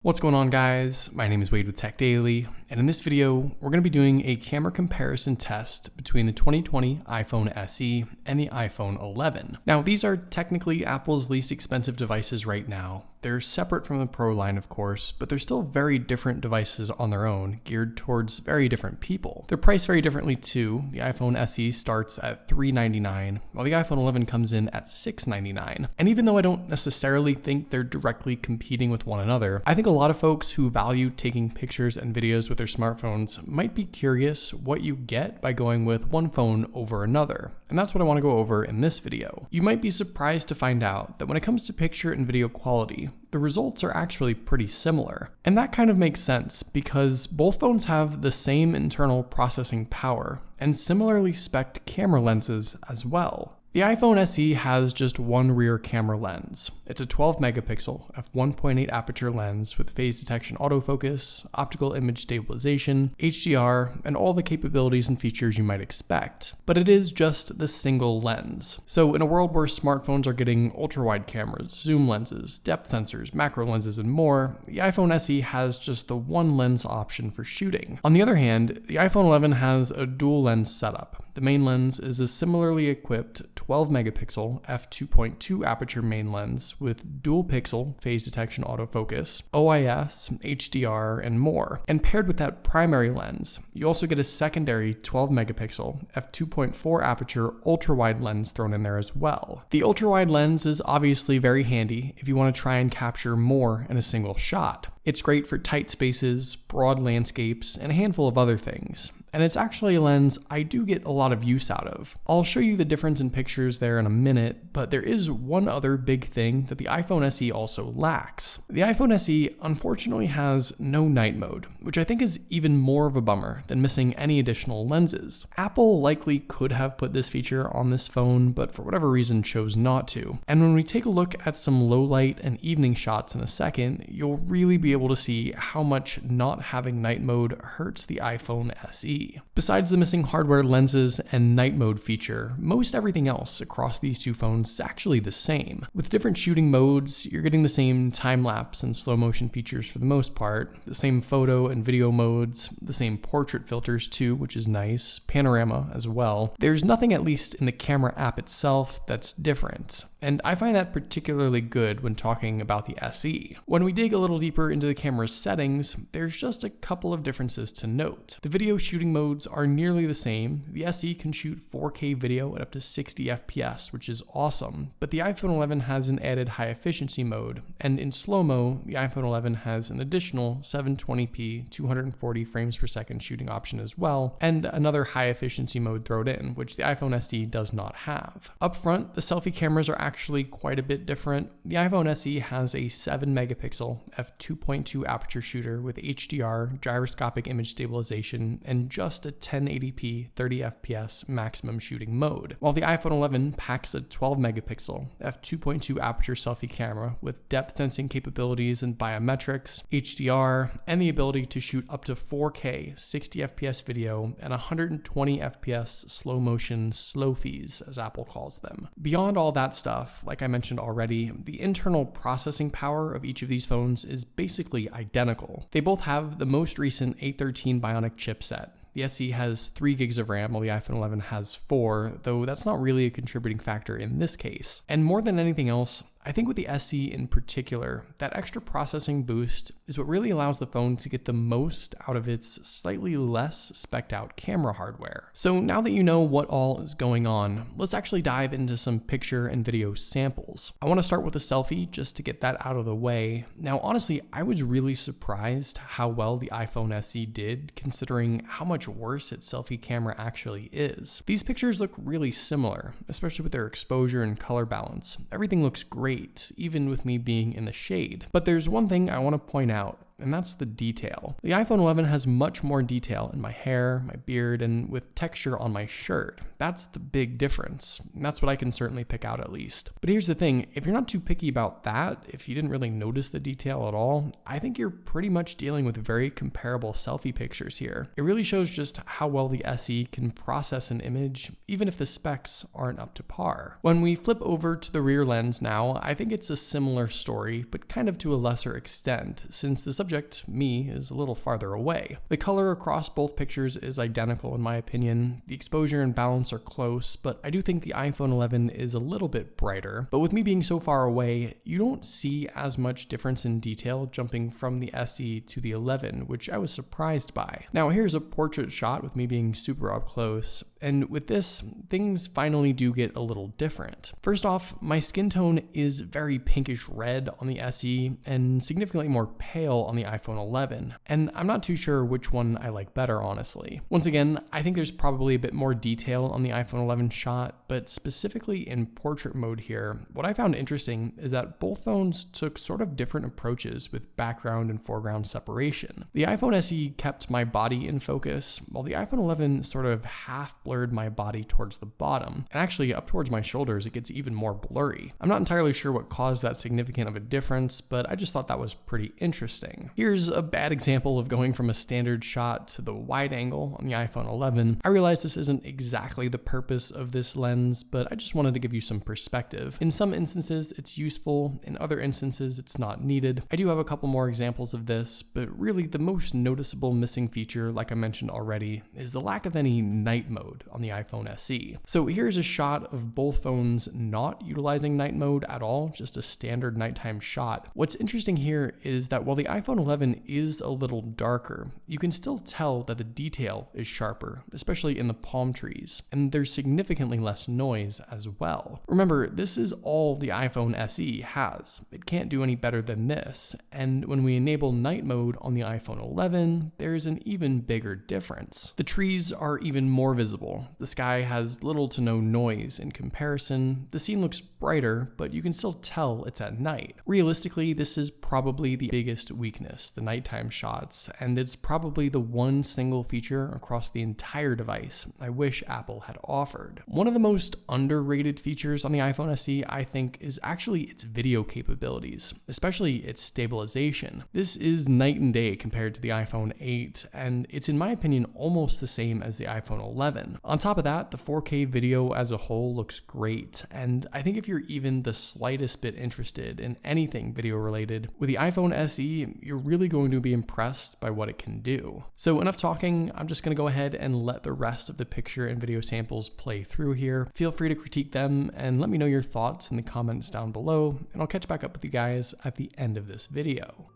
What's going on, guys? My name is Wade with Tech Daily, and in this video, we're going to be doing a camera comparison test between the 2020 iPhone SE and the iPhone 11. Now, these are technically Apple's least expensive devices right now. They're separate from the Pro line, of course, but they're still very different devices on their own, geared towards very different people. They're priced very differently too. The iPhone SE starts at $399, while the iPhone 11 comes in at $699. And even though I don't necessarily think they're directly competing with one another, I think a lot of folks who value taking pictures and videos with their smartphones might be curious what you get by going with one phone over another. And that's what I want to go over in this video. You might be surprised to find out that when it comes to picture and video quality, the results are actually pretty similar. And that kind of makes sense because both phones have the same internal processing power and similarly spec'd camera lenses as well. The iPhone SE has just one rear camera lens. It's a 12 megapixel f1.8 aperture lens with phase detection autofocus, optical image stabilization, HDR, and all the capabilities and features you might expect. But it is just the single lens. So in a world where smartphones are getting ultra-wide cameras, zoom lenses, depth sensors, macro lenses, and more, the iPhone SE has just the one lens option for shooting. On the other hand, the iPhone 11 has a dual lens setup. The main lens is a similarly equipped 12 megapixel f2.2 aperture main lens with dual pixel phase detection autofocus, OIS, HDR, and more. And paired with that primary lens, you also get a secondary 12 megapixel f2.4 aperture ultra-wide lens thrown in there as well. The ultra-wide lens is obviously very handy if you want to try and capture more in a single shot. It's great for tight spaces, broad landscapes, and a handful of other things. And it's actually a lens I do get a lot of use out of. I'll show you the difference in pictures there in a minute, but there is one other big thing that the iPhone SE also lacks. The iPhone SE unfortunately has no night mode, which I think is even more of a bummer than missing any additional lenses. Apple likely could have put this feature on this phone, but for whatever reason chose not to. And when we take a look at some low light and evening shots in a second, you'll really be able to see how much not having night mode hurts the iPhone SE. Besides the missing hardware lenses and night mode feature, most everything else across these two phones is actually the same. With different shooting modes, you're getting the same time-lapse and slow motion features for the most part, the same photo and video modes, the same portrait filters too, which is nice, panorama as well. There's nothing, at least in the camera app itself, that's different. And I find that particularly good when talking about the SE. When we dig a little deeper into the camera's settings, there's just a couple of differences to note. The video shooting modes are nearly the same. The SE can shoot 4K video at up to 60 FPS, which is awesome, but the iPhone 11 has an added high efficiency mode, and in slow-mo, the iPhone 11 has an additional 720p 240 frames per second shooting option as well, and another high efficiency mode thrown in, which the iPhone SE does not have. Up front, the selfie cameras are actually quite a bit different. The iPhone SE has a 7 megapixel f2.2 aperture shooter with HDR, gyroscopic image stabilization, and just a 1080p 30 FPS maximum shooting mode, while the iPhone 11 packs a 12 megapixel f2.2 aperture selfie camera with depth sensing capabilities and biometrics, HDR, and the ability to shoot up to 4K 60 FPS video and 120 FPS slow motion slow-fies, as Apple calls them. Beyond all that stuff, like I mentioned already, the internal processing power of each of these phones is basically identical. They both have the most recent A13 Bionic chipset. The SE has 3 gigs of RAM while the iPhone 11 has 4, though that's not really a contributing factor in this case. And more than anything else, I think with the SE in particular, that extra processing boost is what really allows the phone to get the most out of its slightly less spec'd out camera hardware. So now that you know what all is going on, let's actually dive into some picture and video samples. I want to start with a selfie just to get that out of the way. Now, honestly, I was really surprised how well the iPhone SE did, considering how much worse its selfie camera actually is. These pictures look really similar, especially with their exposure and color balance. Everything looks great, even with me being in the shade. But there's one thing I want to point out. and that's the detail. The iPhone 11 has much more detail in my hair, my beard, and with texture on my shirt. That's the big difference. That's what I can certainly pick out at least. But here's the thing, if you're not too picky about that, if you didn't really notice the detail at all, I think you're pretty much dealing with very comparable selfie pictures here. It really shows just how well the SE can process an image, even if the specs aren't up to par. When we flip over to the rear lens now, I think it's a similar story, but kind of to a lesser extent, since the subject, me, is a little farther away. The color across both pictures is identical in my opinion. The exposure and balance are close, but I do think the iPhone 11 is a little bit brighter. But with me being so far away, you don't see as much difference in detail jumping from the SE to the 11, which I was surprised by. Now here's a portrait shot with me being super up close, and with this, things finally do get a little different. First off, my skin tone is very pinkish red on the SE and significantly more pale on the iPhone 11, and I'm not too sure which one I like better, honestly. Once again, I think there's probably a bit more detail on the iPhone 11 shot, but specifically in portrait mode here, what I found interesting is that both phones took sort of different approaches with background and foreground separation. The iPhone SE kept my body in focus, while the iPhone 11 sort of half blurred my body towards the bottom, and actually up towards my shoulders it gets even more blurry. I'm not entirely sure what caused that significant of a difference, but I just thought that was pretty interesting. Here's a bad example of going from a standard shot to the wide angle on the iPhone 11. I realize this isn't exactly the purpose of this lens, but I just wanted to give you some perspective. In some instances it's useful, in other instances it's not needed. I do have a couple more examples of this, but really the most noticeable missing feature, like I mentioned already, is the lack of any night mode on the iPhone SE. So here's a shot of both phones not utilizing night mode at all, just a standard nighttime shot. What's interesting here is that while the iPhone 11 is a little darker, you can still tell that the detail is sharper, especially in the palm trees, and there's significantly less noise as well. Remember, this is all the iPhone SE has. It can't do any better than this, and when we enable night mode on the iPhone 11, there's an even bigger difference. The trees are even more visible. The sky has little to no noise in comparison. The scene looks brighter, but you can still tell it's at night. Realistically, this is probably the biggest weakness, the nighttime shots, and it's probably the one single feature across the entire device I wish Apple had offered. One of the most underrated features on the iPhone SE, I think, is actually its video capabilities, especially its stabilization. This is night and day compared to the iPhone 8, and it's in my opinion almost the same as the iPhone 11. On top of that, the 4K video as a whole looks great, and I think if you're even the slightest bit interested in anything video related, with the iPhone SE, you're really going to be impressed by what it can do. So enough talking, I'm just going to go ahead and let the rest of the picture and video samples play through here. Feel free to critique them and let me know your thoughts in the comments down below, and I'll catch back up with you guys at the end of this video.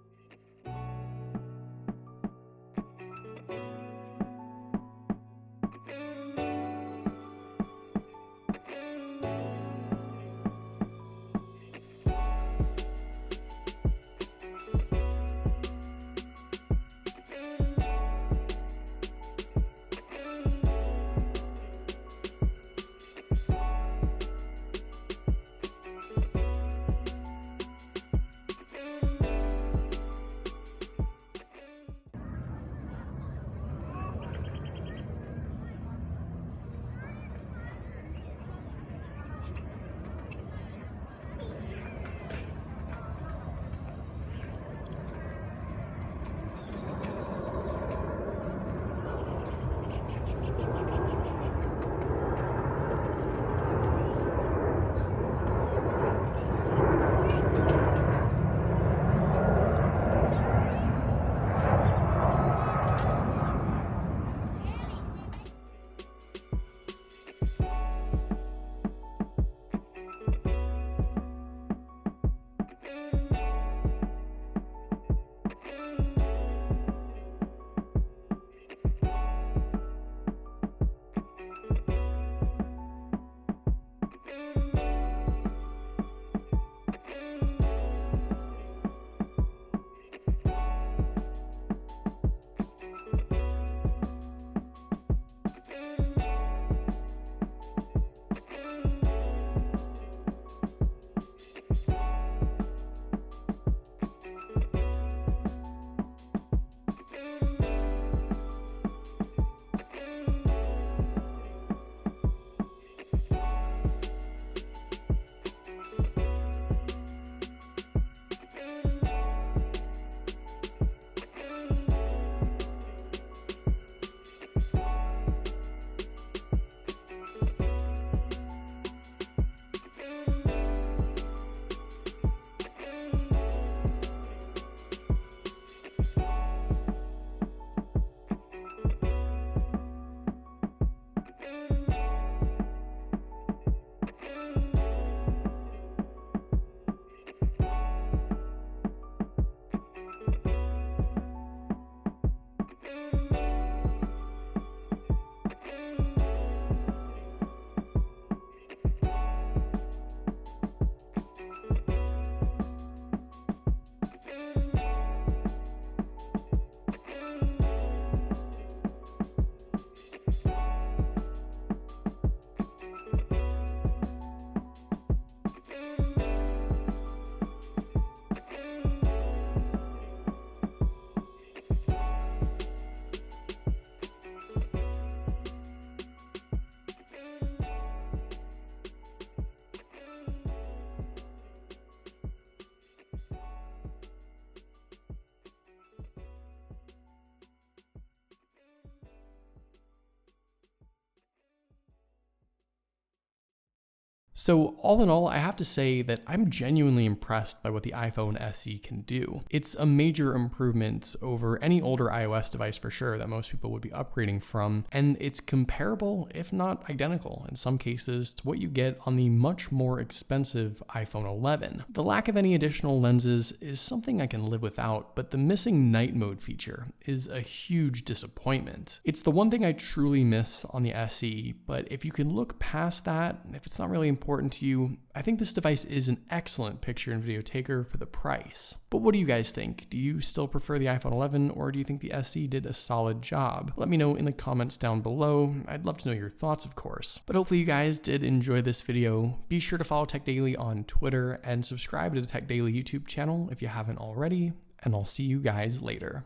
So all in all, I have to say that I'm genuinely impressed by what the iPhone SE can do. It's a major improvement over any older iOS device for sure that most people would be upgrading from, and it's comparable, if not identical in some cases, to what you get on the much more expensive iPhone 11. The lack of any additional lenses is something I can live without, but the missing night mode feature is a huge disappointment. It's the one thing I truly miss on the SE, but if you can look past that, if it's not really important to you, I think this device is an excellent picture and video taker for the price. But what do you guys think? Do you still prefer the iPhone 11, or do you think the SE did a solid job? Let me know in the comments down below. I'd love to know your thoughts, of course. But hopefully you guys did enjoy this video. Be sure to follow Tech Daily on Twitter and subscribe to the Tech Daily YouTube channel if you haven't already, and I'll see you guys later.